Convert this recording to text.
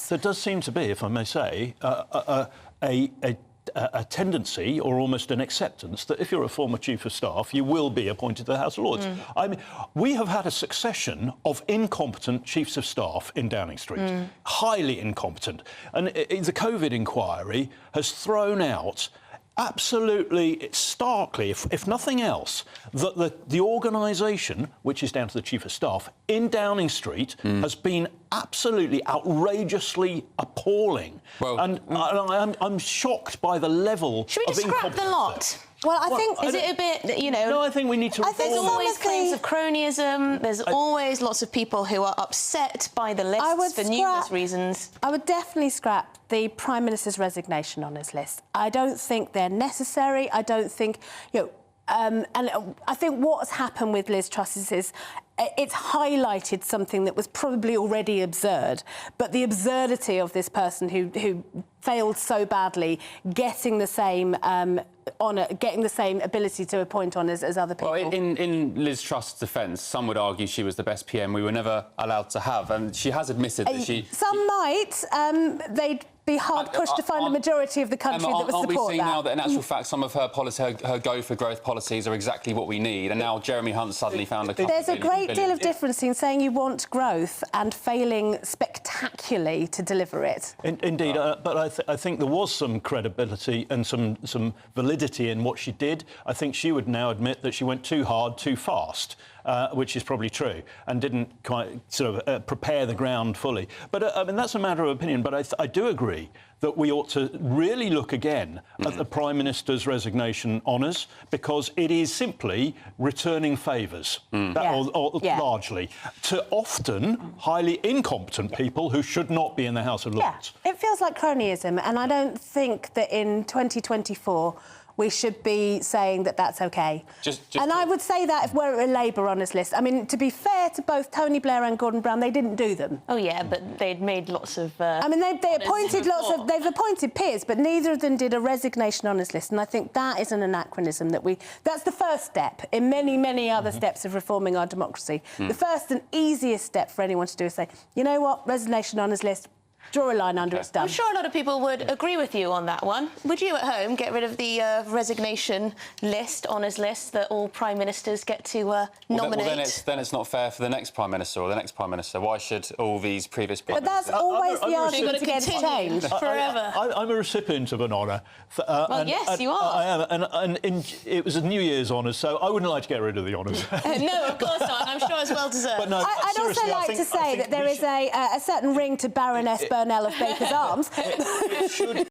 There does seem to be, if I may say, a tendency or almost an acceptance that if you're a former Chief of Staff, you will be appointed to the House of Lords. I mean, we have had a succession of incompetent Chiefs of Staff in Downing Street, highly incompetent. And the COVID inquiry has thrown out absolutely, starkly, if nothing else, that the organisation, which is down to the Chief of Staff, in Downing Street has been absolutely outrageously appalling. Well, and I'm shocked by the level of incompetence. Should we just scrap the lot? Well, I think... Is it a bit, you know... No, I think we need to... There's always claims of cronyism. There's always lots of people who are upset by the lists for numerous reasons. I would definitely scrap the Prime Minister's resignation on his list. I don't think they're necessary. I don't think, you know... and I think what's happened with Liz Truss is it's highlighted something that was probably already absurd, but the absurdity of this person who failed so badly, getting the same honour, getting the same ability to appoint honours as other people. Well, in Liz Truss's defence, some would argue she was the best PM we were never allowed to have, and she has admitted that she... Some might. They'd be hard-pushed to find a majority of the country that would support that. Aren't we seeing now that, in actual fact, some of her policy, her go-for-growth policies are exactly what we need, and now Jeremy Hunt suddenly found a couple There's a great deal of difference in saying you want growth and failing spectacularly to deliver it. Indeed, but I think there was some credibility and some validity in what she did. I think she would now admit that she went too hard, too fast, which is probably true, and didn't quite sort of prepare the ground fully. But, I mean, that's a matter of opinion, but I do agree that we ought to really look again at the Prime Minister's resignation honours, because it is simply returning favours, largely, to often highly incompetent people who should not be in the House of Lords. Yeah, it feels like cronyism, and I don't think that in 2024 we should be saying that that's OK. And I would say that if we're a Labour honours list. I mean, to be fair to both Tony Blair and Gordon Brown, they didn't do them. Oh, yeah, but they'd made lots of... I mean, they appointed lots of... They've appointed peers, but neither of them did a resignation honours list, and I think that is an anachronism that we... That's the first step in many, many other steps of reforming our democracy. The first and easiest step for anyone to do is say, you know what, resignation honours list, draw a line under it's done. I'm sure a lot of people would agree with you on that one. Would you at home get rid of the resignation list, honours list, that all Prime Ministers get to nominate? Well, then it's not fair for the next Prime Minister or the next Prime Minister. Why should all these previous Prime Ministers... But that's always the argument against change. Forever. I'm a recipient of an honour. Well, yes, you are. I am, and it was a New Year's honour, so I wouldn't like to get rid of the honours. No, of course not. I'm sure it's well deserved. But no, I'd also like to say that there is a certain ring to Baroness Burnell of Baker's Arms.